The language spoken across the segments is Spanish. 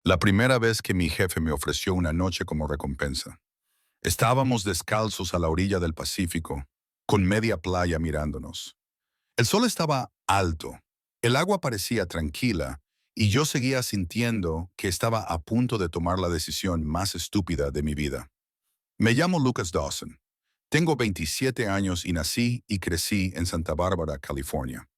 La primera vez que mi jefe me ofreció una noche como recompensa. Estábamos descalzos a la orilla del Pacífico, con media playa mirándonos. El sol estaba alto, el agua parecía tranquila, y yo seguía sintiendo que estaba a punto de tomar la decisión más estúpida de mi vida. Me llamo Lucas Dawson. Tengo 27 años y nací y crecí en Santa Bárbara, California.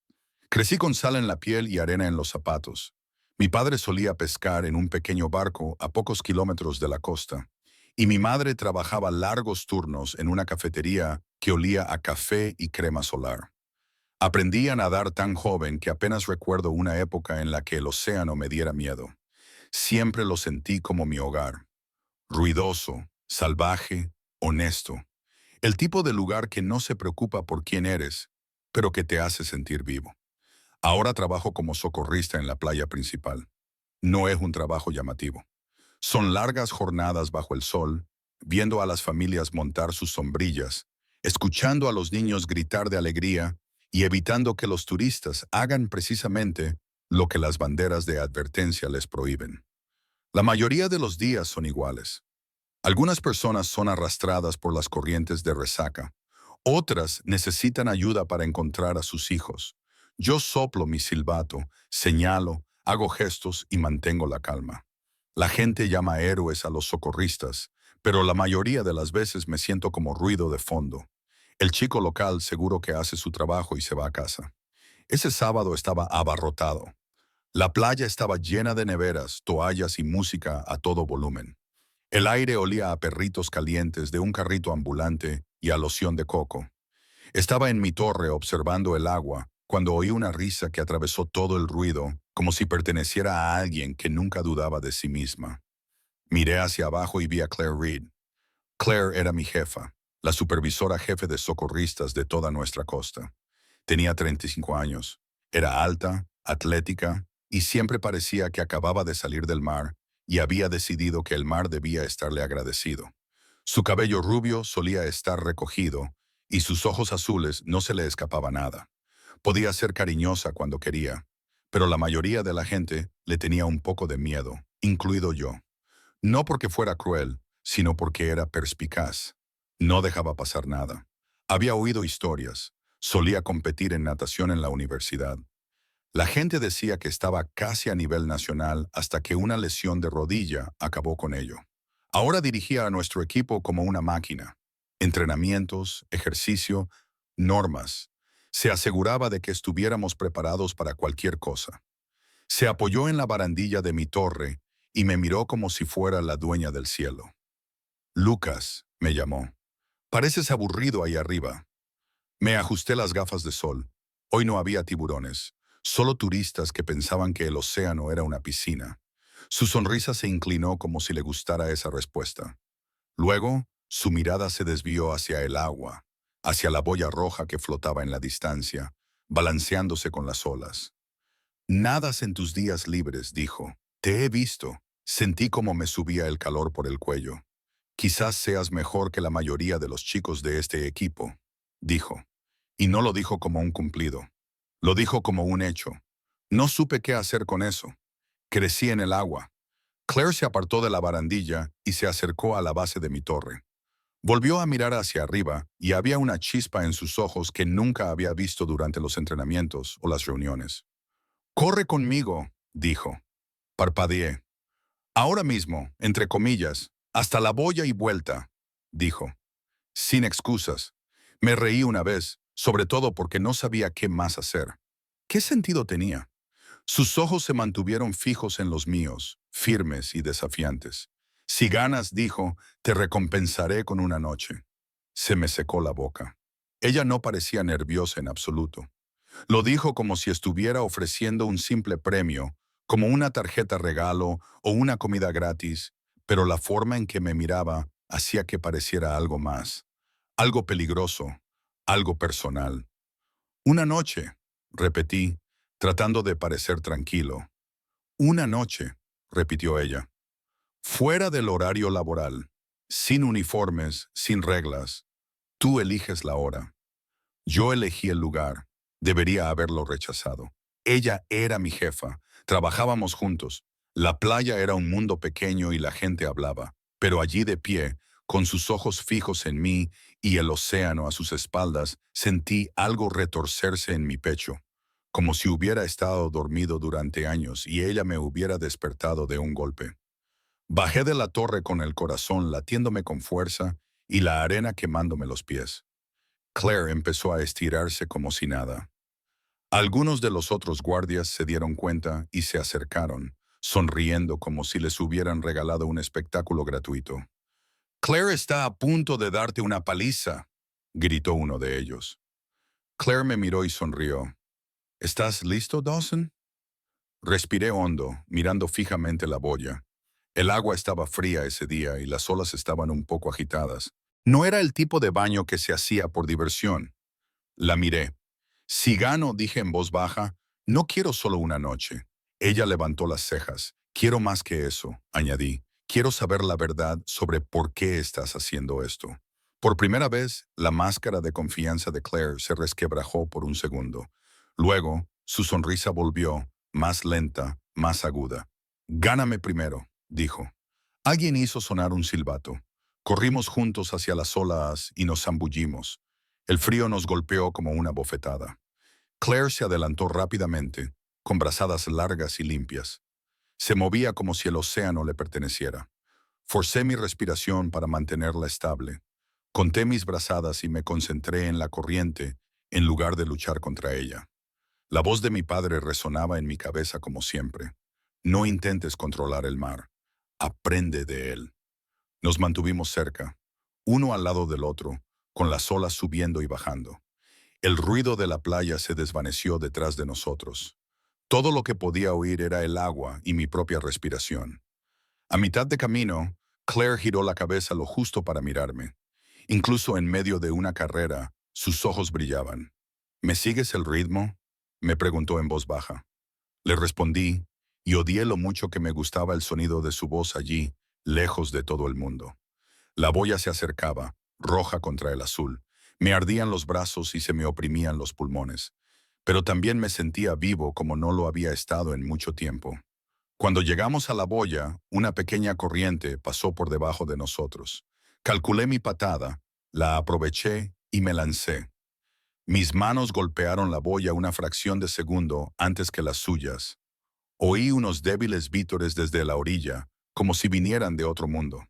Crecí con sal en la piel y arena en los zapatos. Mi padre solía pescar en un pequeño barco a pocos kilómetros de la costa, y mi madre trabajaba largos turnos en una cafetería que olía a café y crema solar. Aprendí a nadar tan joven que apenas recuerdo una época en la que el océano me diera miedo. Siempre lo sentí como mi hogar. Ruidoso, salvaje, honesto. El tipo de lugar que no se preocupa por quién eres, pero que te hace sentir vivo. Ahora trabajo como socorrista en la playa principal. No es un trabajo llamativo. Son largas jornadas bajo el sol, viendo a las familias montar sus sombrillas, escuchando a los niños gritar de alegría y evitando que los turistas hagan precisamente lo que las banderas de advertencia les prohíben. La mayoría de los días son iguales. Algunas personas son arrastradas por las corrientes de resaca. Otras necesitan ayuda para encontrar a sus hijos. Yo soplo mi silbato, señalo, hago gestos y mantengo la calma. La gente llama héroes a los socorristas, pero la mayoría de las veces me siento como ruido de fondo. El chico local seguro que hace su trabajo y se va a casa. Ese sábado estaba abarrotado. La playa estaba llena de neveras, toallas y música a todo volumen. El aire olía a perritos calientes de un carrito ambulante y a loción de coco. Estaba en mi torre observando el agua cuando oí una risa que atravesó todo el ruido, como si perteneciera a alguien que nunca dudaba de sí misma. Miré hacia abajo y vi a Claire Reed. Claire era mi jefa, la supervisora jefe de socorristas de toda nuestra costa. Tenía 35 años. Era alta, atlética, y siempre parecía que acababa de salir del mar y había decidido que el mar debía estarle agradecido. Su cabello rubio solía estar recogido y sus ojos azules no se le escapaba nada. Podía ser cariñosa cuando quería, pero la mayoría de la gente le tenía un poco de miedo, incluido yo. No porque fuera cruel, sino porque era perspicaz. No dejaba pasar nada. Había oído historias. Solía competir en natación en la universidad. La gente decía que estaba casi a nivel nacional hasta que una lesión de rodilla acabó con ello. Ahora dirigía a nuestro equipo como una máquina. Entrenamientos, ejercicio, normas. Se aseguraba de que estuviéramos preparados para cualquier cosa. Se apoyó en la barandilla de mi torre y me miró como si fuera la dueña del cielo. Lucas, me llamó. Pareces aburrido ahí arriba. Me ajusté las gafas de sol. Hoy no había tiburones, solo turistas que pensaban que el océano era una piscina. Su sonrisa se inclinó como si le gustara esa respuesta. Luego, su mirada se desvió hacia el agua, hacia la boya roja que flotaba en la distancia, balanceándose con las olas. Nadas en tus días libres, dijo. Te he visto. Sentí como me subía el calor por el cuello. Quizás seas mejor que la mayoría de los chicos de este equipo, dijo. Y no lo dijo como un cumplido. Lo dijo como un hecho. No supe qué hacer con eso. Crecí en el agua. Claire se apartó de la barandilla y se acercó a la base de mi torre. Volvió a mirar hacia arriba y había una chispa en sus ojos que nunca había visto durante los entrenamientos o las reuniones. Corre conmigo, dijo. Parpadeé. Ahora mismo, entre comillas, hasta la boya y vuelta, dijo. Sin excusas. Me reí una vez, sobre todo porque no sabía qué más hacer. ¿Qué sentido tenía? Sus ojos se mantuvieron fijos en los míos, firmes y desafiantes. Si ganas, dijo, te recompensaré con una noche. Se me secó la boca. Ella no parecía nerviosa en absoluto. Lo dijo como si estuviera ofreciendo un simple premio, como una tarjeta regalo o una comida gratis, pero la forma en que me miraba hacía que pareciera algo más, algo peligroso, algo personal. Una noche, repetí, tratando de parecer tranquilo. Una noche, repitió ella. Fuera del horario laboral, sin uniformes, sin reglas, tú eliges la hora. Yo elegí el lugar. Debería haberlo rechazado. Ella era mi jefa. Trabajábamos juntos. La playa era un mundo pequeño y la gente hablaba, pero allí de pie, con sus ojos fijos en mí y el océano a sus espaldas, sentí algo retorcerse en mi pecho, como si hubiera estado dormido durante años y ella me hubiera despertado de un golpe. Bajé de la torre con el corazón latiéndome con fuerza y la arena quemándome los pies. Claire empezó a estirarse como si nada. Algunos de los otros guardias se dieron cuenta y se acercaron, sonriendo como si les hubieran regalado un espectáculo gratuito. «Claire está a punto de darte una paliza», gritó uno de ellos. Claire me miró y sonrió. «¿Estás listo, Dawson?» Respiré hondo, mirando fijamente la boya. El agua estaba fría ese día y las olas estaban un poco agitadas. No era el tipo de baño que se hacía por diversión. La miré. «Si gano», dije en voz baja, «no quiero solo una noche». Ella levantó las cejas. «Quiero más que eso», añadí. «Quiero saber la verdad sobre por qué estás haciendo esto». Por primera vez, la máscara de confianza de Claire se resquebrajó por un segundo. Luego, su sonrisa volvió, más lenta, más aguda. «Gáname primero», dijo. Alguien hizo sonar un silbato. Corrimos juntos hacia las olas y nos zambullimos. El frío nos golpeó como una bofetada. Claire se adelantó rápidamente, con brazadas largas y limpias. Se movía como si el océano le perteneciera. Forcé mi respiración para mantenerla estable. Conté mis brazadas y me concentré en la corriente en lugar de luchar contra ella. La voz de mi padre resonaba en mi cabeza como siempre. «No intentes controlar el mar. Aprende de él». Nos mantuvimos cerca, uno al lado del otro, con las olas subiendo y bajando. El ruido de la playa se desvaneció detrás de nosotros. Todo lo que podía oír era el agua y mi propia respiración. A mitad de camino, Claire giró la cabeza lo justo para mirarme. Incluso en medio de una carrera, sus ojos brillaban. «¿Me sigues el ritmo?», me preguntó en voz baja. Le respondí, y odié lo mucho que me gustaba el sonido de su voz allí, lejos de todo el mundo. La boya se acercaba, roja contra el azul. Me ardían los brazos y se me oprimían los pulmones. Pero también me sentía vivo como no lo había estado en mucho tiempo. Cuando llegamos a la boya, una pequeña corriente pasó por debajo de nosotros. Calculé mi patada, la aproveché y me lancé. Mis manos golpearon la boya una fracción de segundo antes que las suyas. Oí unos débiles vítores desde la orilla, como si vinieran de otro mundo.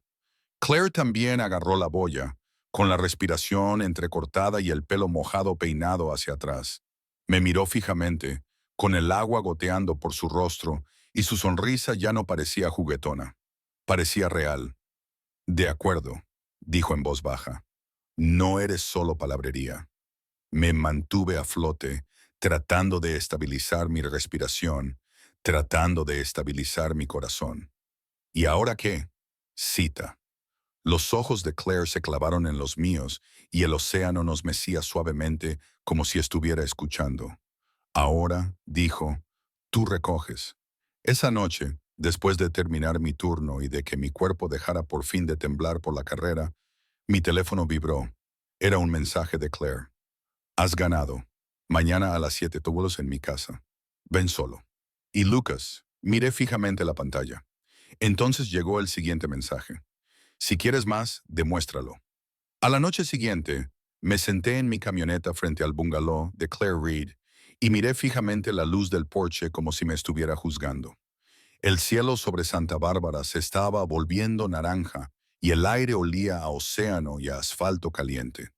Claire también agarró la boya, con la respiración entrecortada y el pelo mojado peinado hacia atrás. Me miró fijamente, con el agua goteando por su rostro, y su sonrisa ya no parecía juguetona. Parecía real. «De acuerdo», dijo en voz baja. «No eres solo palabrería». Me mantuve a flote, tratando de estabilizar mi respiración, tratando de estabilizar mi corazón. ¿Y ahora qué? Cita. Los ojos de Claire se clavaron en los míos y el océano nos mecía suavemente como si estuviera escuchando. «Ahora», dijo, «tú recoges». Esa noche, después de terminar mi turno y de que mi cuerpo dejara por fin de temblar por la carrera, mi teléfono vibró. Era un mensaje de Claire. «Has ganado. Mañana a las 7 tu vuelo en mi casa. Ven solo». Y Lucas, miré fijamente la pantalla. Entonces llegó el siguiente mensaje. «Si quieres más, demuéstralo». A la noche siguiente, me senté en mi camioneta frente al bungalow de Claire Reed y miré fijamente la luz del porche como si me estuviera juzgando. El cielo sobre Santa Bárbara se estaba volviendo naranja y el aire olía a océano y a asfalto caliente.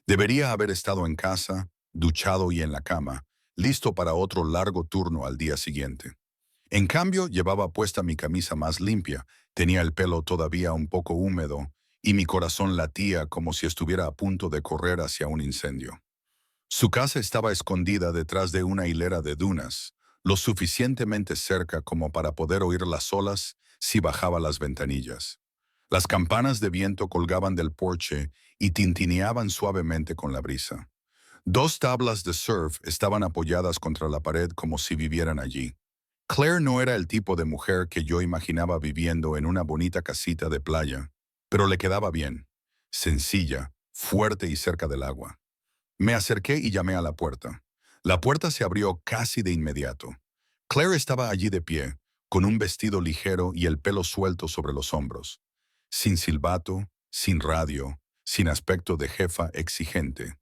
Debería haber estado en casa, duchado y en la cama, listo para otro largo turno al día siguiente. En cambio, llevaba puesta mi camisa más limpia, tenía el pelo todavía un poco húmedo y mi corazón latía como si estuviera a punto de correr hacia un incendio. Su casa estaba escondida detrás de una hilera de dunas, lo suficientemente cerca como para poder oír las olas si bajaba las ventanillas. Las campanas de viento colgaban del porche y tintineaban suavemente con la brisa. Dos tablas de surf estaban apoyadas contra la pared como si vivieran allí. Claire no era el tipo de mujer que yo imaginaba viviendo en una bonita casita de playa, pero le quedaba bien, sencilla, fuerte y cerca del agua. Me acerqué y llamé a la puerta. La puerta se abrió casi de inmediato. Claire estaba allí de pie, con un vestido ligero y el pelo suelto sobre los hombros, sin silbato, sin radio, sin aspecto de jefa exigente.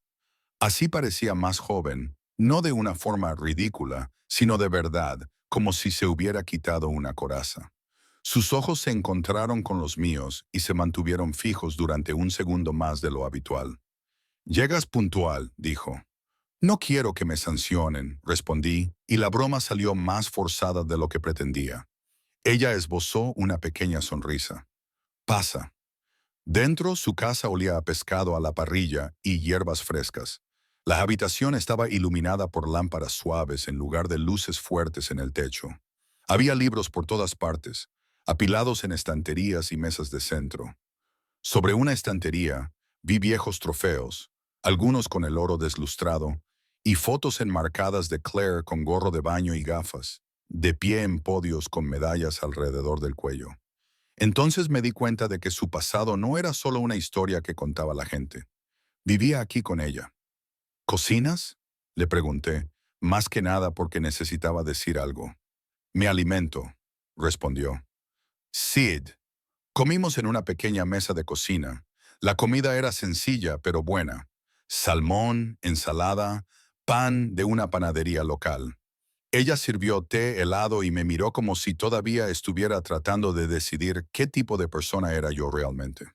Así parecía más joven, no de una forma ridícula, sino de verdad, como si se hubiera quitado una coraza. Sus ojos se encontraron con los míos y se mantuvieron fijos durante un segundo más de lo habitual. «Llegas puntual», dijo. «No quiero que me sancionen», respondí, y la broma salió más forzada de lo que pretendía. Ella esbozó una pequeña sonrisa. «Pasa». Dentro, su casa olía a pescado a la parrilla y hierbas frescas. La habitación estaba iluminada por lámparas suaves en lugar de luces fuertes en el techo. Había libros por todas partes, apilados en estanterías y mesas de centro. Sobre una estantería vi viejos trofeos, algunos con el oro deslustrado, y fotos enmarcadas de Claire con gorro de baño y gafas, de pie en podios con medallas alrededor del cuello. Entonces me di cuenta de que su pasado no era solo una historia que contaba la gente. Vivía aquí con ella. «¿Cocinas?», le pregunté, más que nada porque necesitaba decir algo. «Me alimento», respondió. «Sid». Comimos en una pequeña mesa de cocina. La comida era sencilla pero buena. Salmón, ensalada, pan de una panadería local. Ella sirvió té helado y me miró como si todavía estuviera tratando de decidir qué tipo de persona era yo realmente.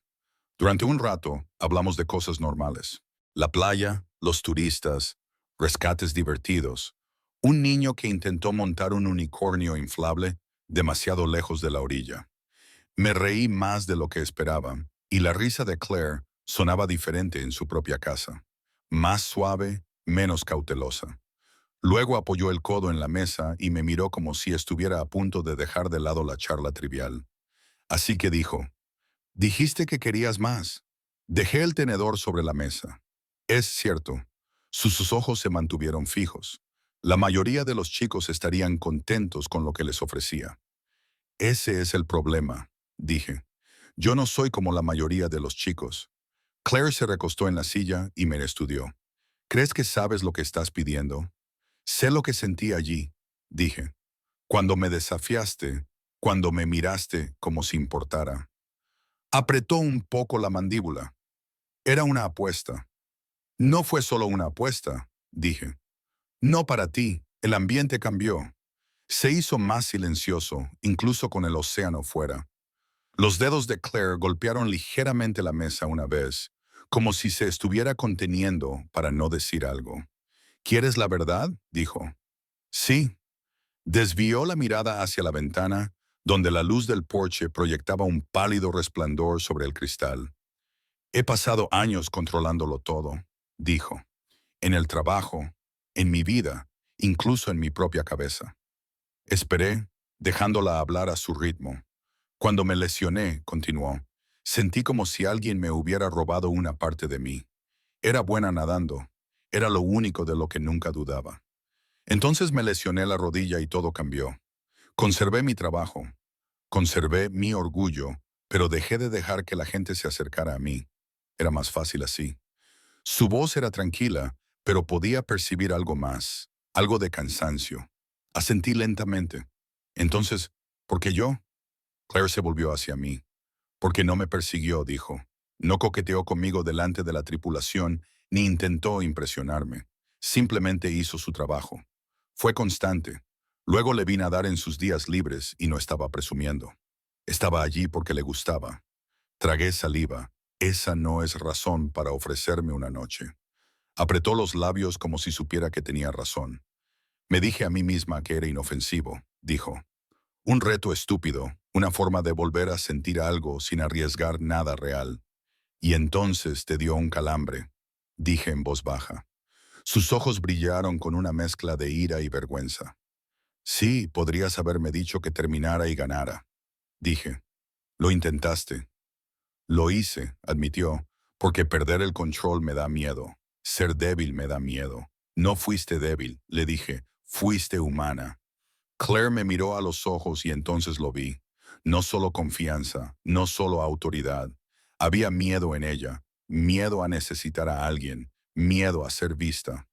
Durante un rato hablamos de cosas normales. La playa, los turistas, rescates divertidos. Un niño que intentó montar un unicornio inflable demasiado lejos de la orilla. Me reí más de lo que esperaba, y la risa de Claire sonaba diferente en su propia casa. Más suave, menos cautelosa. Luego apoyó el codo en la mesa y me miró como si estuviera a punto de dejar de lado la charla trivial. Así que dijo, «Dijiste que querías más». Dejé el tenedor sobre la mesa. Es cierto, sus ojos se mantuvieron fijos. La mayoría de los chicos estarían contentos con lo que les ofrecía. «Ese es el problema», dije. «Yo no soy como la mayoría de los chicos». Claire se recostó en la silla y me estudió. «¿Crees que sabes lo que estás pidiendo?» «Sé lo que sentí allí», dije. «Cuando me desafiaste, cuando me miraste como si importara». Apretó un poco la mandíbula. «Era una apuesta». «No fue solo una apuesta», dije. «No para ti, el ambiente cambió. Se hizo más silencioso, incluso con el océano fuera». Los dedos de Claire golpearon ligeramente la mesa una vez, como si se estuviera conteniendo para no decir algo. «¿Quieres la verdad?», dijo. «Sí». Desvió la mirada hacia la ventana, donde la luz del porche proyectaba un pálido resplandor sobre el cristal. «He pasado años controlándolo todo», dijo. «En el trabajo, en mi vida, incluso en mi propia cabeza». Esperé, dejándola hablar a su ritmo. «Cuando me lesioné», continuó, «sentí como si alguien me hubiera robado una parte de mí. Era buena nadando. Era lo único de lo que nunca dudaba. Entonces me lesioné la rodilla y todo cambió. Conservé mi trabajo. Conservé mi orgullo, pero dejé de dejar que la gente se acercara a mí. Era más fácil así». Su voz era tranquila, pero podía percibir algo más, algo de cansancio. Asentí lentamente. «Entonces, ¿por qué yo?». Claire se volvió hacia mí. «Porque no me persiguió», dijo. «No coqueteó conmigo delante de la tripulación, ni intentó impresionarme. Simplemente hizo su trabajo. Fue constante. Luego le vi nadar en sus días libres y no estaba presumiendo. Estaba allí porque le gustaba». Tragué saliva. Esa no es razón para ofrecerme una noche. Apretó los labios como si supiera que tenía razón. «Me dije a mí misma que era inofensivo», dijo. «Un reto estúpido, una forma de volver a sentir algo sin arriesgar nada real». «Y entonces te dio un calambre», dije en voz baja. Sus ojos brillaron con una mezcla de ira y vergüenza. «Sí, podrías haberme dicho que terminara y ganara», dije. «Lo intentaste». «Lo hice», admitió, «porque perder el control me da miedo. Ser débil me da miedo». «No fuiste débil», le dije, «fuiste humana». Claire me miró a los ojos y entonces lo vi. No solo confianza, no solo autoridad. Había miedo en ella, miedo a necesitar a alguien, miedo a ser vista.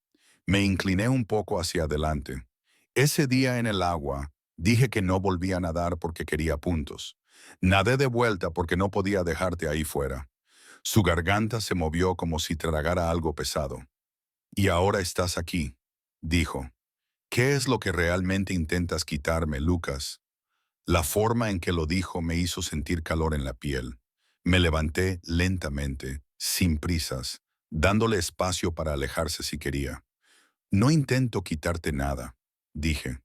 Me incliné un poco hacia adelante. «Ese día en el agua, Dije que no volvía a nadar porque quería puntos. Nadé de vuelta porque no podía dejarte ahí fuera. Su garganta se movió como si tragara algo pesado. Y ahora estás aquí, dijo. ¿Qué es lo que realmente intentas quitarme, Lucas? La forma en que lo dijo me hizo sentir calor en la piel. Me levanté lentamente, sin prisas, dándole espacio para alejarse si quería. No intento quitarte nada, dije.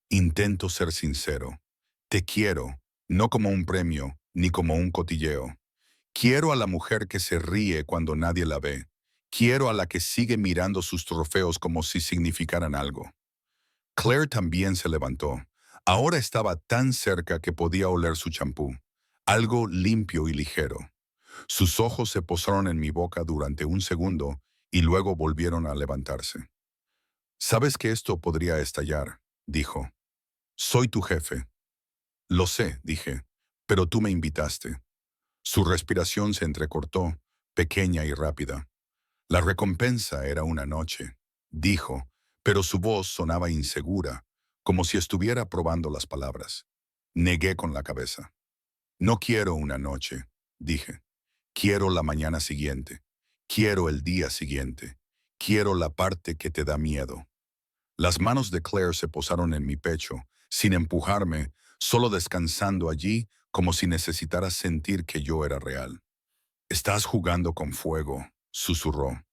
Intento ser sincero. Te quiero, no como un premio, ni como un cotilleo. Quiero a la mujer que se ríe cuando nadie la ve. Quiero a la que sigue mirando sus trofeos como si significaran algo. Claire también se levantó. Ahora estaba tan cerca que podía oler su champú. Algo limpio y ligero. Sus ojos se posaron en mi boca durante un segundo y luego volvieron a levantarse. «Sabes que esto podría estallar», dijo. «Soy tu jefe». «Lo sé», dije, «pero tú me invitaste». Su respiración se entrecortó, pequeña y rápida. «La recompensa era una noche», dijo, pero su voz sonaba insegura, como si estuviera probando las palabras. Negué con la cabeza. «No quiero una noche», dije. «Quiero la mañana siguiente. Quiero el día siguiente. Quiero la parte que te da miedo». Las manos de Claire se posaron en mi pecho, sin empujarme, solo descansando allí como si necesitara sentir que yo era real. «Estás jugando con fuego», susurró.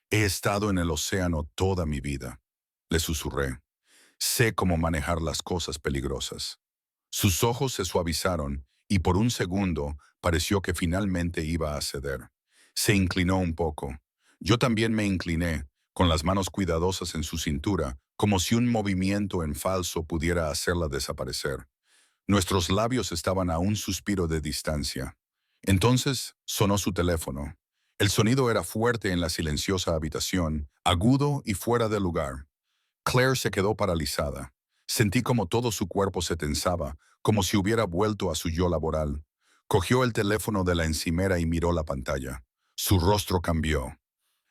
«He estado en el océano toda mi vida», le susurré. «Sé cómo manejar las cosas peligrosas». Sus ojos se suavizaron y por un segundo pareció que finalmente iba a ceder. Se inclinó un poco. Yo también me incliné, con las manos cuidadosas en su cintura, como si un movimiento en falso pudiera hacerla desaparecer. Nuestros labios estaban a un suspiro de distancia. Entonces sonó su teléfono. El sonido era fuerte en la silenciosa habitación, agudo y fuera de lugar. Claire se quedó paralizada. Sentí como todo su cuerpo se tensaba, como si hubiera vuelto a su yo laboral. Cogió el teléfono de la encimera y miró la pantalla. Su rostro cambió.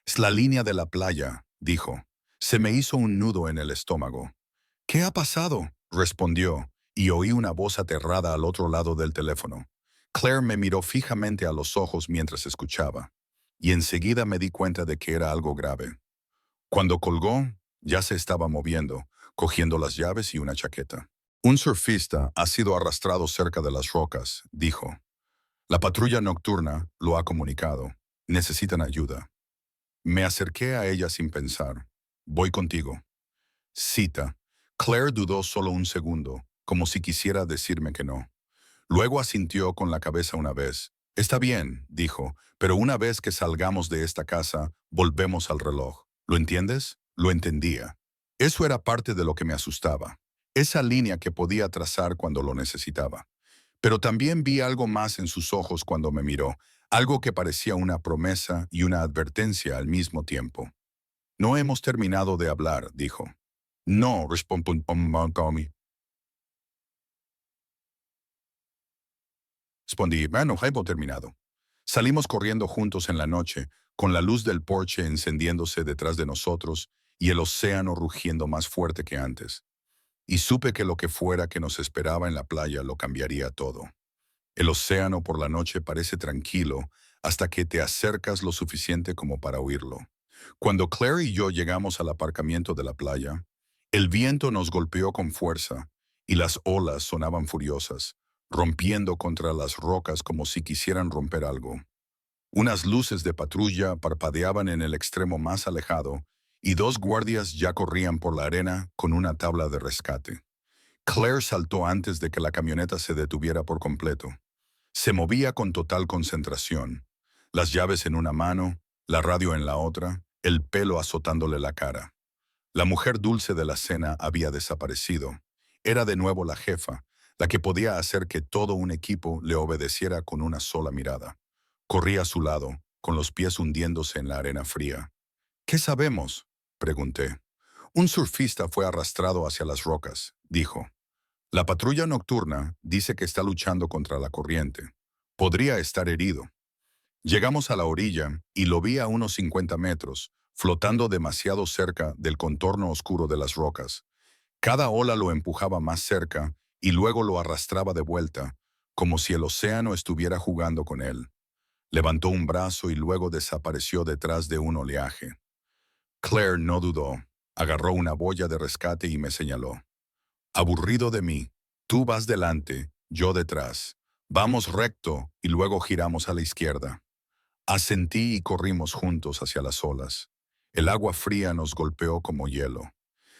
«Es la línea de la playa», dijo. Se me hizo un nudo en el estómago. «¿Qué ha pasado?», respondió, y oí una voz aterrada al otro lado del teléfono. Claire me miró fijamente a los ojos mientras escuchaba, y enseguida me di cuenta de que era algo grave. Cuando colgó, ya se estaba moviendo, cogiendo las llaves y una chaqueta. «Un surfista ha sido arrastrado cerca de las rocas», dijo. «La patrulla nocturna lo ha comunicado. Necesitan ayuda». Me acerqué a ella sin pensar. «Voy contigo». Cita. Claire dudó solo un segundo, como si quisiera decirme que no. Luego asintió con la cabeza una vez. «Está bien», dijo, «pero una vez que salgamos de esta casa, volvemos al reloj. ¿Lo entiendes?». Lo entendía. Eso era parte de lo que me asustaba. Esa línea que podía trazar cuando lo necesitaba. Pero también vi algo más en sus ojos cuando me miró, algo que parecía una promesa y una advertencia al mismo tiempo. «No hemos terminado de hablar», dijo. «No», respondió Tommy. Respondí, «Bueno, hemos terminado». Salimos corriendo juntos en la noche, con la luz del porche encendiéndose detrás de nosotros y el océano rugiendo más fuerte que antes. Y supe que lo que fuera que nos esperaba en la playa lo cambiaría todo. El océano por la noche parece tranquilo hasta que te acercas lo suficiente como para oírlo. Cuando Claire y yo llegamos al aparcamiento de la playa, el viento nos golpeó con fuerza y las olas sonaban furiosas, rompiendo contra las rocas como si quisieran romper algo. Unas luces de patrulla parpadeaban en el extremo más alejado y dos guardias ya corrían por la arena con una tabla de rescate. Claire saltó antes de que la camioneta se detuviera por completo. Se movía con total concentración, las llaves en una mano, la radio en la otra, el pelo azotándole la cara. La mujer dulce de la cena había desaparecido. Era de nuevo la jefa, la que podía hacer que todo un equipo le obedeciera con una sola mirada. Corrí a su lado, con los pies hundiéndose en la arena fría. «¿Qué sabemos?», pregunté. «Un surfista fue arrastrado hacia las rocas», dijo. «La patrulla nocturna dice que está luchando contra la corriente. Podría estar herido». Llegamos a la orilla y lo vi a unos 50 metros, flotando demasiado cerca del contorno oscuro de las rocas. Cada ola lo empujaba más cerca y luego lo arrastraba de vuelta, como si el océano estuviera jugando con él. Levantó un brazo y luego desapareció detrás de un oleaje. Claire no dudó. Agarró una boya de rescate y me señaló. Aburrido de mí, tú vas delante, yo detrás. Vamos recto y luego giramos a la izquierda. Asentí y corrimos juntos hacia las olas. El agua fría nos golpeó como hielo.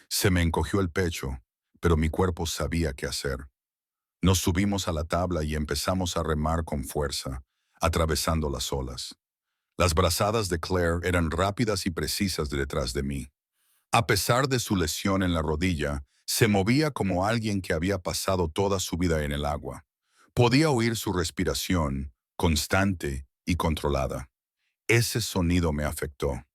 Se me encogió el pecho, pero mi cuerpo sabía qué hacer. Nos subimos a la tabla y empezamos a remar con fuerza, atravesando las olas. Las brazadas de Claire eran rápidas y precisas detrás de mí. A pesar de su lesión en la rodilla, se movía como alguien que había pasado toda su vida en el agua. Podía oír su respiración, constante y controlada. Ese sonido me afectó.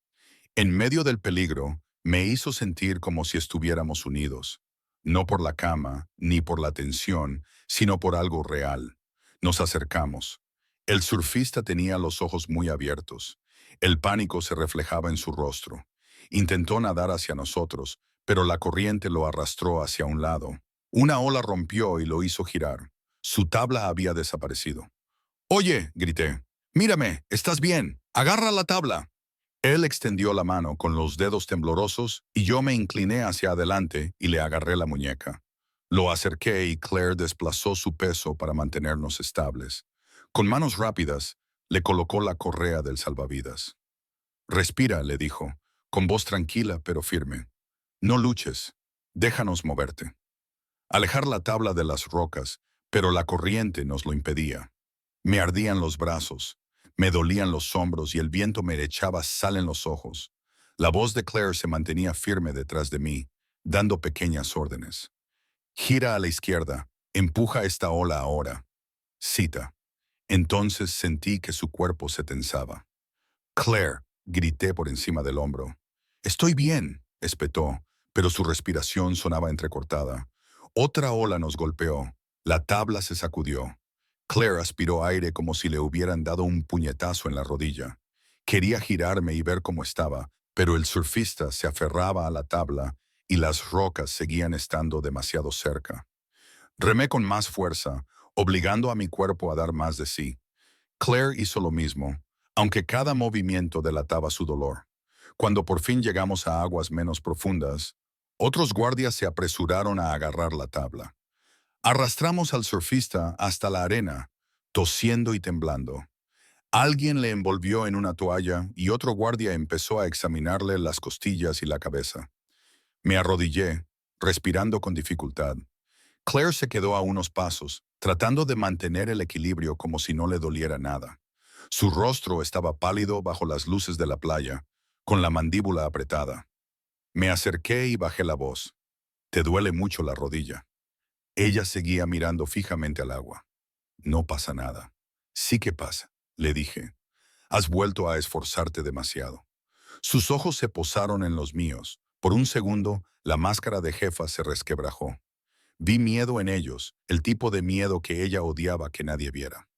En medio del peligro, me hizo sentir como si estuviéramos unidos. No por la cama, ni por la tensión, sino por algo real. Nos acercamos. El surfista tenía los ojos muy abiertos. El pánico se reflejaba en su rostro. Intentó nadar hacia nosotros, pero la corriente lo arrastró hacia un lado. Una ola rompió y lo hizo girar. Su tabla había desaparecido. «Oye», grité, «mírame, ¿estás bien? Agarra la tabla». Él extendió la mano con los dedos temblorosos y yo me incliné hacia adelante y le agarré la muñeca. Lo acerqué y Claire desplazó su peso para mantenernos estables. Con manos rápidas, le colocó la correa del salvavidas. «Respira», le dijo, con voz tranquila pero firme. «No luches. Déjanos moverte». Alejar la tabla de las rocas, pero la corriente nos lo impedía. Me ardían los brazos, me dolían los hombros y el viento me echaba sal en los ojos. La voz de Claire se mantenía firme detrás de mí, dando pequeñas órdenes. «Gira a la izquierda, empuja esta ola ahora». Cita. Entonces sentí que su cuerpo se tensaba. «Claire», grité por encima del hombro. «Estoy bien», espetó, pero su respiración sonaba entrecortada. Otra ola nos golpeó. La tabla se sacudió. Claire aspiró aire como si le hubieran dado un puñetazo en la rodilla. Quería girarme y ver cómo estaba, pero el surfista se aferraba a la tabla y las rocas seguían estando demasiado cerca. Remé con más fuerza, obligando a mi cuerpo a dar más de sí. Claire hizo lo mismo, aunque cada movimiento delataba su dolor. Cuando por fin llegamos a aguas menos profundas, otros guardias se apresuraron a agarrar la tabla. Arrastramos al surfista hasta la arena, tosiendo y temblando. Alguien le envolvió en una toalla y otro guardia empezó a examinarle las costillas y la cabeza. Me arrodillé, respirando con dificultad. Claire se quedó a unos pasos, tratando de mantener el equilibrio como si no le doliera nada. Su rostro estaba pálido bajo las luces de la playa, con la mandíbula apretada. Me acerqué y bajé la voz. «Te duele mucho la rodilla». Ella seguía mirando fijamente al agua. «No pasa nada». «Sí que pasa», le dije. «Has vuelto a esforzarte demasiado». Sus ojos se posaron en los míos. Por un segundo, la máscara de jefa se resquebrajó. Vi miedo en ellos, el tipo de miedo que ella odiaba que nadie viera.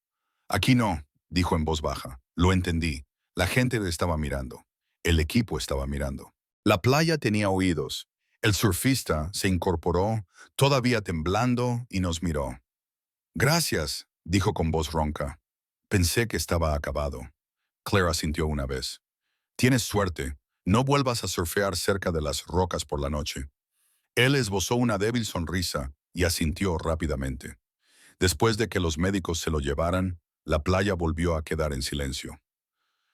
«Aquí no», dijo en voz baja. Lo entendí. La gente le estaba mirando. El equipo estaba mirando. La playa tenía oídos. El surfista se incorporó, todavía temblando, y nos miró. «Gracias», dijo con voz ronca. Pensé que estaba acabado. Claire asintió una vez. «Tienes suerte. No vuelvas a surfear cerca de las rocas por la noche». Él esbozó una débil sonrisa y asintió rápidamente. Después de que los médicos se lo llevaran, la playa volvió a quedar en silencio.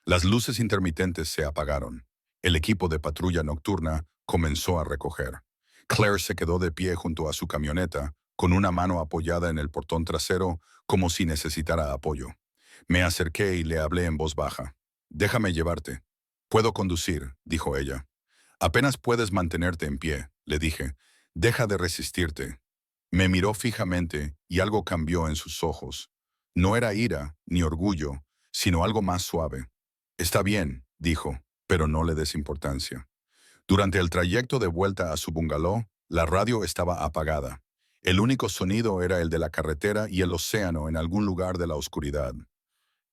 Las luces intermitentes se apagaron. El equipo de patrulla nocturna comenzó a recoger. Claire se quedó de pie junto a su camioneta, con una mano apoyada en el portón trasero, como si necesitara apoyo. Me acerqué y le hablé en voz baja. «Déjame llevarte». «Puedo conducir», dijo ella. «Apenas puedes mantenerte en pie», le dije. «Deja de resistirte». Me miró fijamente y algo cambió en sus ojos. No era ira ni orgullo, sino algo más suave. «Está bien», dijo, pero no le des importancia. Durante el trayecto de vuelta a su bungalow, la radio estaba apagada. El único sonido era el de la carretera y el océano en algún lugar de la oscuridad.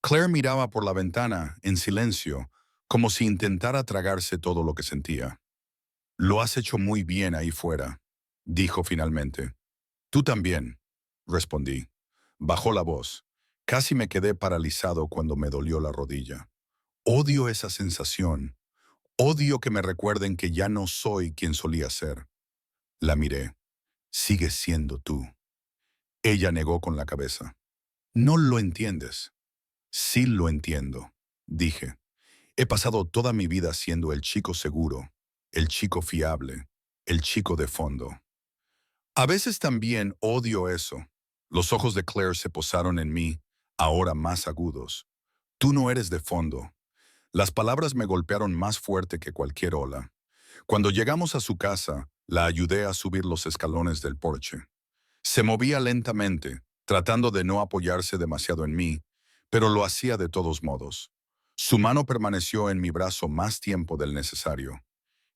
Claire miraba por la ventana, en silencio, como si intentara tragarse todo lo que sentía. «Lo has hecho muy bien ahí fuera». dijo finalmente. Tú también, respondí. Bajó la voz. Casi me quedé paralizado cuando me dolió la rodilla. Odio esa sensación. Odio que me recuerden que ya no soy quien solía ser. La miré. Sigues siendo tú. Ella negó con la cabeza. No lo entiendes. Sí lo entiendo, dije. He pasado toda mi vida siendo el chico seguro, el chico fiable, el chico de fondo. A veces también odio eso. Los ojos de Claire se posaron en mí, ahora más agudos. Tú no eres de fondo. Las palabras me golpearon más fuerte que cualquier ola. Cuando llegamos a su casa, la ayudé a subir los escalones del porche. Se movía lentamente, tratando de no apoyarse demasiado en mí, pero lo hacía de todos modos. Su mano permaneció en mi brazo más tiempo del necesario.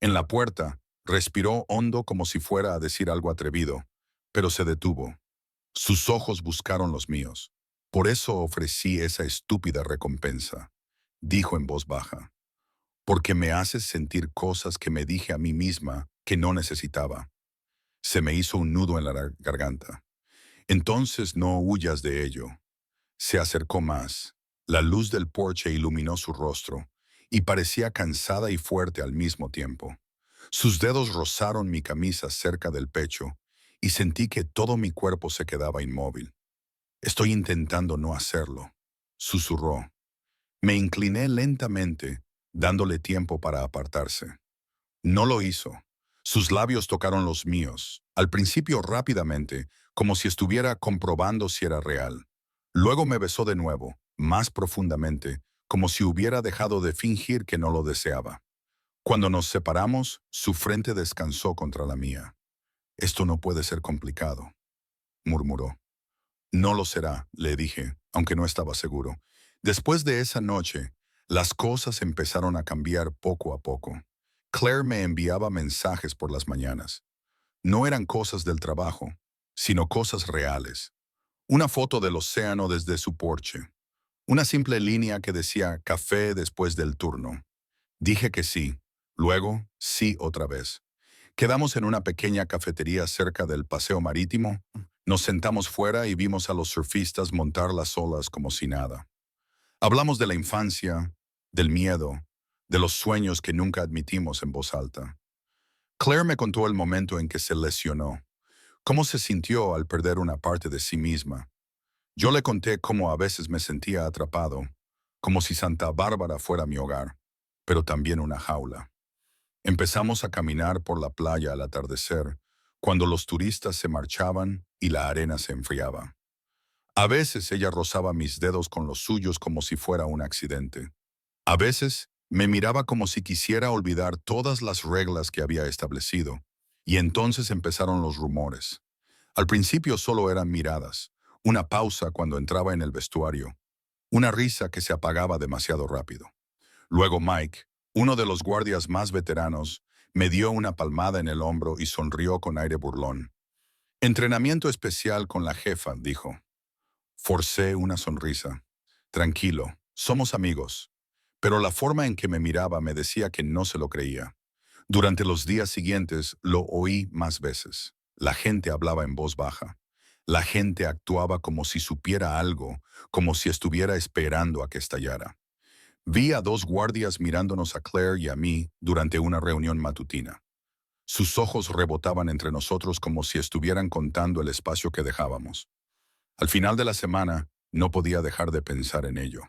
En la puerta, respiró hondo como si fuera a decir algo atrevido, pero se detuvo. Sus ojos buscaron los míos. Por eso ofrecí esa estúpida recompensa, dijo en voz baja. Porque me haces sentir cosas que me dije a mí misma que no necesitaba. Se me hizo un nudo en la garganta. Entonces no huyas de ello. Se acercó más. La luz del porche iluminó su rostro, y parecía cansada y fuerte al mismo tiempo. Sus dedos rozaron mi camisa cerca del pecho, y sentí que todo mi cuerpo se quedaba inmóvil. Estoy intentando no hacerlo, susurró. Me incliné lentamente, dándole tiempo para apartarse. No lo hizo. Sus labios tocaron los míos, al principio rápidamente, como si estuviera comprobando si era real. Luego me besó de nuevo, más profundamente, como si hubiera dejado de fingir que no lo deseaba. Cuando nos separamos, su frente descansó contra la mía. Esto no puede ser complicado, murmuró. No lo será, le dije, aunque no estaba seguro. Después de esa noche, las cosas empezaron a cambiar poco a poco. Claire me enviaba mensajes por las mañanas. No eran cosas del trabajo, sino cosas reales. Una foto del océano desde su porche. Una simple línea que decía café después del turno. Dije que sí. Luego, sí otra vez. Quedamos en una pequeña cafetería cerca del paseo marítimo. Nos sentamos fuera y vimos a los surfistas montar las olas como si nada. Hablamos de la infancia, del miedo, de los sueños que nunca admitimos en voz alta. Claire me contó el momento en que se lesionó, cómo se sintió al perder una parte de sí misma. Yo le conté cómo a veces me sentía atrapado, como si Santa Bárbara fuera mi hogar, pero también una jaula. Empezamos a caminar por la playa al atardecer, cuando los turistas se marchaban y la arena se enfriaba. A veces ella rozaba mis dedos con los suyos como si fuera un accidente. A veces me miraba como si quisiera olvidar todas las reglas que había establecido, y entonces empezaron los rumores. Al principio solo eran miradas, una pausa cuando entraba en el vestuario, una risa que se apagaba demasiado rápido. Luego Mike, uno de los guardias más veteranos, me dio una palmada en el hombro y sonrió con aire burlón. Entrenamiento especial con la jefa, dijo. Forcé una sonrisa. Tranquilo, somos amigos. Pero la forma en que me miraba me decía que no se lo creía. Durante los días siguientes lo oí más veces. La gente hablaba en voz baja. La gente actuaba como si supiera algo, como si estuviera esperando a que estallara. Vi a dos guardias mirándonos a Claire y a mí durante una reunión matutina. Sus ojos rebotaban entre nosotros como si estuvieran contando el espacio que dejábamos. Al final de la semana, no podía dejar de pensar en ello.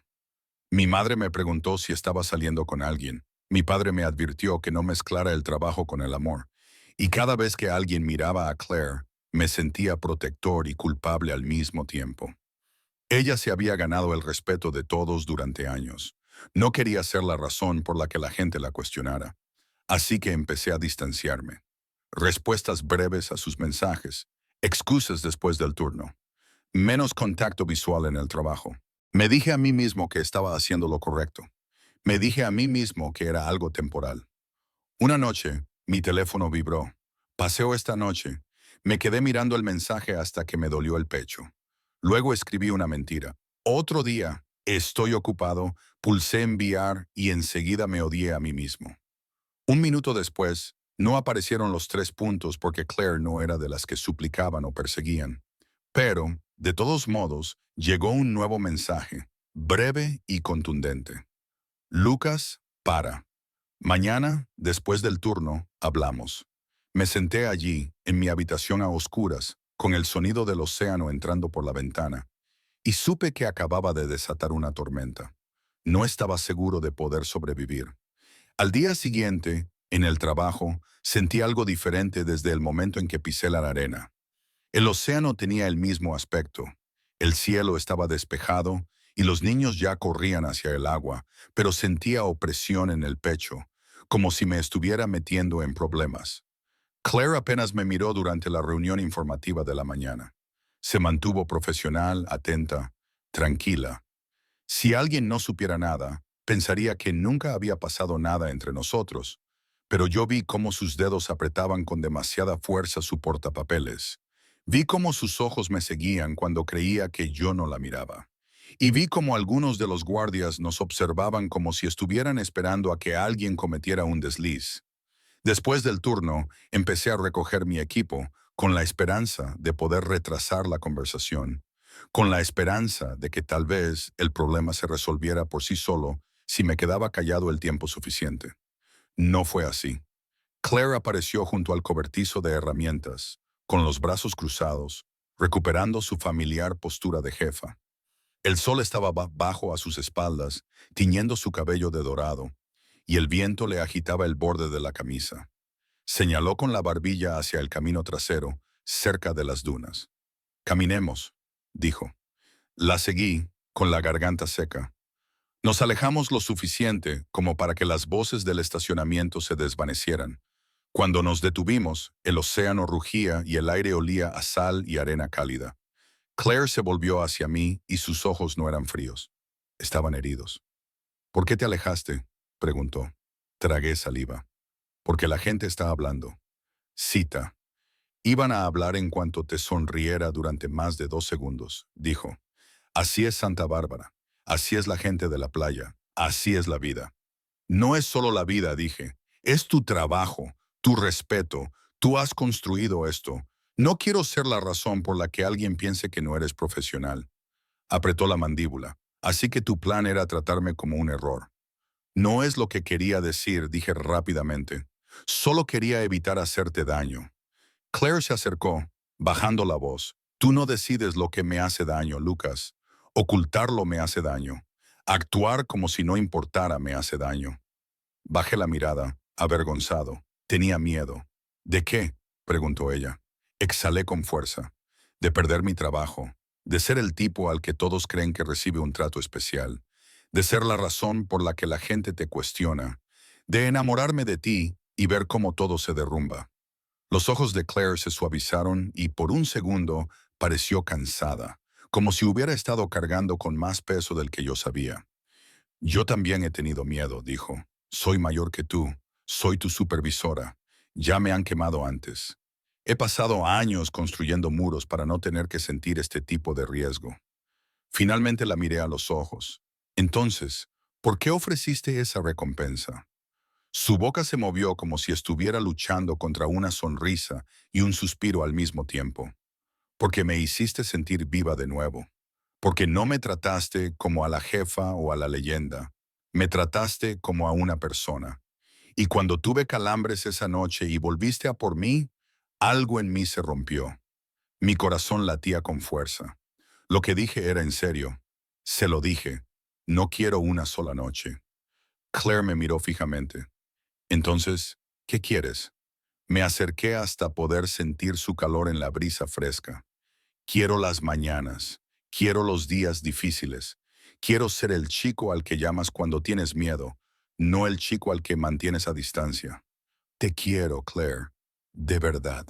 Mi madre me preguntó si estaba saliendo con alguien. Mi padre me advirtió que no mezclara el trabajo con el amor. Y cada vez que alguien miraba a Claire, me sentía protector y culpable al mismo tiempo. Ella se había ganado el respeto de todos durante años. No quería ser la razón por la que la gente la cuestionara. Así que empecé a distanciarme. Respuestas breves a sus mensajes, excusas después del turno, menos contacto visual en el trabajo. Me dije a mí mismo que estaba haciendo lo correcto. Me dije a mí mismo que era algo temporal. Una noche, mi teléfono vibró. Paseo esta noche. Me quedé mirando el mensaje hasta que me dolió el pecho. Luego escribí una mentira. Otro día, estoy ocupado, pulsé enviar y enseguida me odié a mí mismo. Un minuto después, No aparecieron los 3 puntos porque Claire no era de las que suplicaban o perseguían. Pero, de todos modos, llegó un nuevo mensaje, breve y contundente. Lucas, para. Mañana, después del turno, hablamos. Me senté allí, en mi habitación a oscuras, con el sonido del océano entrando por la ventana, y supe que acababa de desatar una tormenta. No estaba seguro de poder sobrevivir. Al día siguiente, en el trabajo, sentí algo diferente desde el momento en que pisé la arena. El océano tenía el mismo aspecto. El cielo estaba despejado y los niños ya corrían hacia el agua, pero sentía opresión en el pecho, como si me estuviera metiendo en problemas. Claire apenas me miró durante la reunión informativa de la mañana. Se mantuvo profesional, atenta, tranquila. Si alguien no supiera nada, pensaría que nunca había pasado nada entre nosotros, pero yo vi cómo sus dedos apretaban con demasiada fuerza su portapapeles. Vi cómo sus ojos me seguían cuando creía que yo no la miraba. Y vi cómo algunos de los guardias nos observaban como si estuvieran esperando a que alguien cometiera un desliz. Después del turno, empecé a recoger mi equipo, con la esperanza de poder retrasar la conversación, con la esperanza de que tal vez el problema se resolviera por sí solo si me quedaba callado el tiempo suficiente. No fue así. Claire apareció junto al cobertizo de herramientas, con los brazos cruzados, recuperando su familiar postura de jefa. El sol estaba bajo a sus espaldas, tiñendo su cabello de dorado, y el viento le agitaba el borde de la camisa. Señaló con la barbilla hacia el camino trasero, cerca de las dunas. «Caminemos», dijo. La seguí, con la garganta seca. Nos alejamos lo suficiente como para que las voces del estacionamiento se desvanecieran. Cuando nos detuvimos, el océano rugía y el aire olía a sal y arena cálida. Claire se volvió hacia mí y sus ojos no eran fríos. Estaban heridos. «¿Por qué te alejaste?», preguntó. Tragué saliva. «Porque la gente está hablando». Cita. «Iban a hablar en cuanto te sonriera durante más de 2 segundos», dijo. «Así es Santa Bárbara. Así es la gente de la playa. Así es la vida». «No es solo la vida», dije. «Es tu trabajo, tu respeto. Tú has construido esto. No quiero ser la razón por la que alguien piense que no eres profesional». Apretó la mandíbula. «Así que tu plan era tratarme como un error». «No es lo que quería decir», dije rápidamente. «Solo quería evitar hacerte daño». Claire se acercó, bajando la voz. «Tú no decides lo que me hace daño, Lucas. Ocultarlo me hace daño. Actuar como si no importara me hace daño». Bajé la mirada, avergonzado. Tenía miedo. «¿De qué?», preguntó ella. Exhalé con fuerza. «De perder mi trabajo. De ser el tipo al que todos creen que recibe un trato especial. De ser la razón por la que la gente te cuestiona. De enamorarme de ti y ver cómo todo se derrumba». Los ojos de Claire se suavizaron y por un segundo pareció cansada, como si hubiera estado cargando con más peso del que yo sabía. «Yo también he tenido miedo», dijo. «Soy mayor que tú. Soy tu supervisora. Ya me han quemado antes. He pasado años construyendo muros para no tener que sentir este tipo de riesgo». Finalmente la miré a los ojos. «Entonces, ¿por qué ofreciste esa recompensa?». Su boca se movió como si estuviera luchando contra una sonrisa y un suspiro al mismo tiempo. «Porque me hiciste sentir viva de nuevo. Porque no me trataste como a la jefa o a la leyenda. Me trataste como a una persona. Y cuando tuve calambres esa noche y volviste a por mí, algo en mí se rompió. Mi corazón latía con fuerza. Lo que dije era en serio. Se lo dije. No quiero una sola noche». Claire me miró fijamente. «Entonces, ¿qué quieres?». Me acerqué hasta poder sentir su calor en la brisa fresca. «Quiero las mañanas. Quiero los días difíciles. Quiero ser el chico al que llamas cuando tienes miedo, no el chico al que mantienes a distancia». «Te quiero, Claire. De verdad».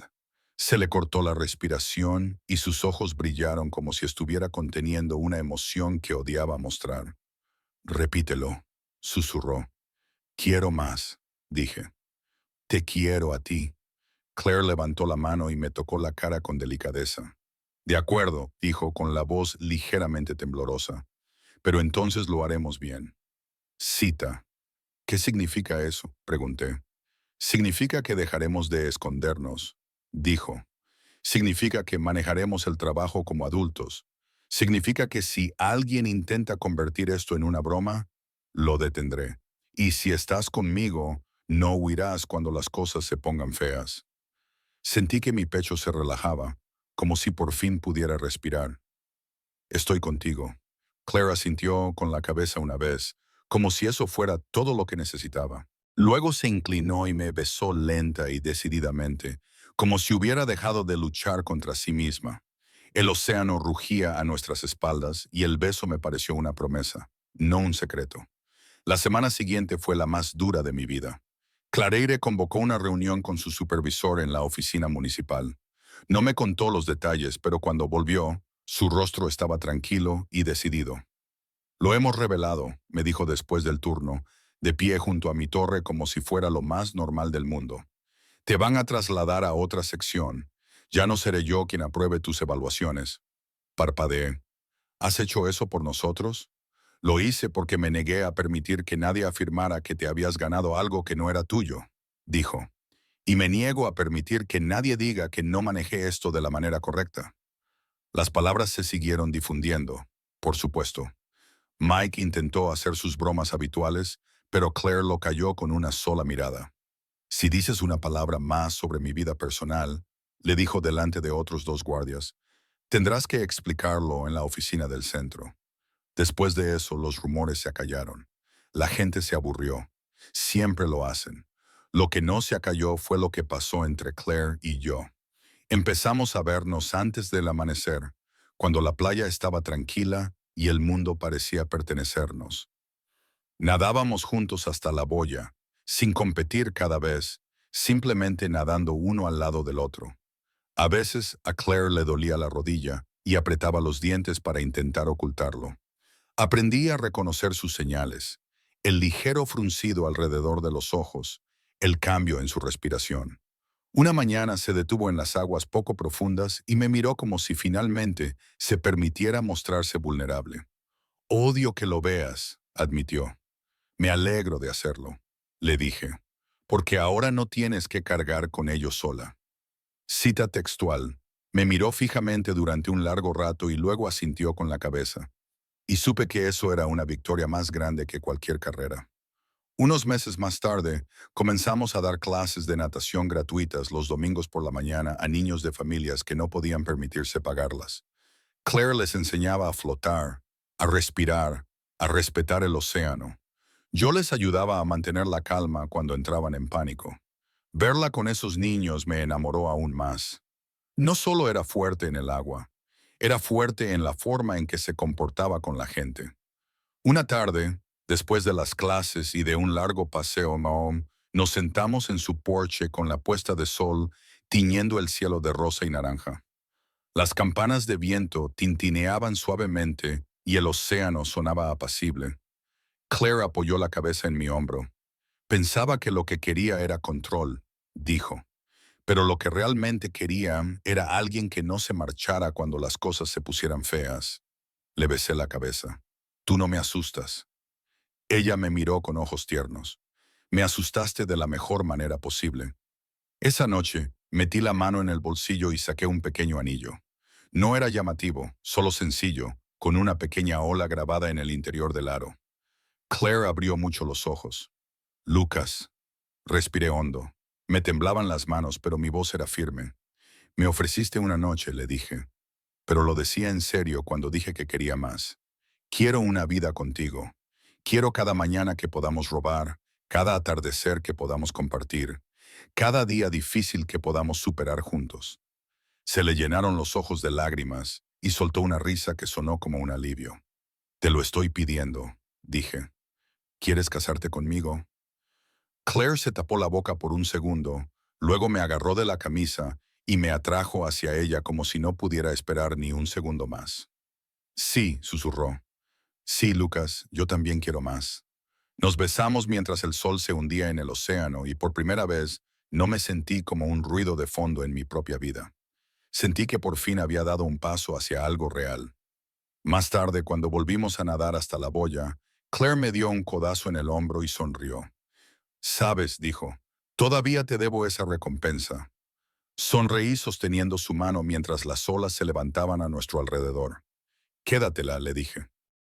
Se le cortó la respiración y sus ojos brillaron como si estuviera conteniendo una emoción que odiaba mostrar. «Repítelo», susurró. «Quiero más», dije. «Te quiero a ti». Claire levantó la mano y me tocó la cara con delicadeza. «De acuerdo», dijo con la voz ligeramente temblorosa. «Pero entonces lo haremos bien». Cita. «¿Qué significa eso?», pregunté. Significa que dejaremos de escondernos, dijo. Significa que manejaremos el trabajo como adultos. Significa que si alguien intenta convertir esto en una broma, lo detendré. Y si estás conmigo, no huirás cuando las cosas se pongan feas. Sentí que mi pecho se relajaba, como si por fin pudiera respirar. Estoy contigo. Clara sintió con la cabeza una vez, como si eso fuera todo lo que necesitaba. Luego se inclinó y me besó lenta y decididamente, como si hubiera dejado de luchar contra sí misma. El océano rugía a nuestras espaldas y el beso me pareció una promesa, no un secreto. La semana siguiente fue la más dura de mi vida. Clareire convocó una reunión con su supervisor en la oficina municipal. No me contó los detalles, pero cuando volvió, su rostro estaba tranquilo y decidido. Lo hemos revelado, me dijo después del turno, de pie junto a mi torre como si fuera lo más normal del mundo. Te van a trasladar a otra sección. Ya no seré yo quien apruebe tus evaluaciones. Parpadeé. ¿Has hecho eso por nosotros? Lo hice porque me negué a permitir que nadie afirmara que te habías ganado algo que no era tuyo, dijo. Y me niego a permitir que nadie diga que no manejé esto de la manera correcta. Las palabras se siguieron difundiendo, por supuesto. Mike intentó hacer sus bromas habituales, pero Claire lo calló con una sola mirada. Si dices una palabra más sobre mi vida personal, le dijo delante de otros dos guardias, tendrás que explicarlo en la oficina del centro. Después de eso, los rumores se acallaron. La gente se aburrió. Siempre lo hacen. Lo que no se acalló fue lo que pasó entre Claire y yo. Empezamos a vernos antes del amanecer, cuando la playa estaba tranquila y el mundo parecía pertenecernos. Nadábamos juntos hasta la boya, sin competir cada vez, simplemente nadando uno al lado del otro. A veces a Claire le dolía la rodilla y apretaba los dientes para intentar ocultarlo. Aprendí a reconocer sus señales, el ligero fruncido alrededor de los ojos, el cambio en su respiración. Una mañana se detuvo en las aguas poco profundas y me miró como si finalmente se permitiera mostrarse vulnerable. Odio que lo veas, admitió. Me alegro de hacerlo, le dije, porque ahora no tienes que cargar con ello sola. Cita textual. Me miró fijamente durante un largo rato y luego asintió con la cabeza. Y supe que eso era una victoria más grande que cualquier carrera. Unos meses más tarde, comenzamos a dar clases de natación gratuitas los domingos por la mañana a niños de familias que no podían permitirse pagarlas. Claire les enseñaba a flotar, a respirar, a respetar el océano. Yo les ayudaba a mantener la calma cuando entraban en pánico. Verla con esos niños me enamoró aún más. No solo era fuerte en el agua, era fuerte en la forma en que se comportaba con la gente. Una tarde, después de las clases y de un largo paseo, nos sentamos en su porche con la puesta de sol tiñendo el cielo de rosa y naranja. Las campanas de viento tintineaban suavemente y el océano sonaba apacible. Claire apoyó la cabeza en mi hombro. Pensaba que lo que quería era control, dijo. Pero lo que realmente quería era alguien que no se marchara cuando las cosas se pusieran feas. Le besé la cabeza. Tú no me asustas. Ella me miró con ojos tiernos. Me asustaste de la mejor manera posible. Esa noche, metí la mano en el bolsillo y saqué un pequeño anillo. No era llamativo, solo sencillo, con una pequeña ola grabada en el interior del aro. Claire abrió mucho los ojos. Lucas. Respiré hondo. Me temblaban las manos, pero mi voz era firme. Me ofreciste una noche, le dije. Pero lo decía en serio cuando dije que quería más. Quiero una vida contigo. Quiero cada mañana que podamos robar, cada atardecer que podamos compartir, cada día difícil que podamos superar juntos. Se le llenaron los ojos de lágrimas y soltó una risa que sonó como un alivio. Te lo estoy pidiendo, dije. ¿Quieres casarte conmigo? Claire se tapó la boca por un segundo, luego me agarró de la camisa y me atrajo hacia ella como si no pudiera esperar ni un segundo más. Sí, susurró. Sí, Lucas, yo también quiero más. Nos besamos mientras el sol se hundía en el océano y por primera vez no me sentí como un ruido de fondo en mi propia vida. Sentí que por fin había dado un paso hacia algo real. Más tarde, cuando volvimos a nadar hasta la boya, Claire me dio un codazo en el hombro y sonrió. Sabes, dijo, Todavía te debo esa recompensa. Sonreí sosteniendo su mano mientras las olas se levantaban a nuestro alrededor. Quédatela, le dije.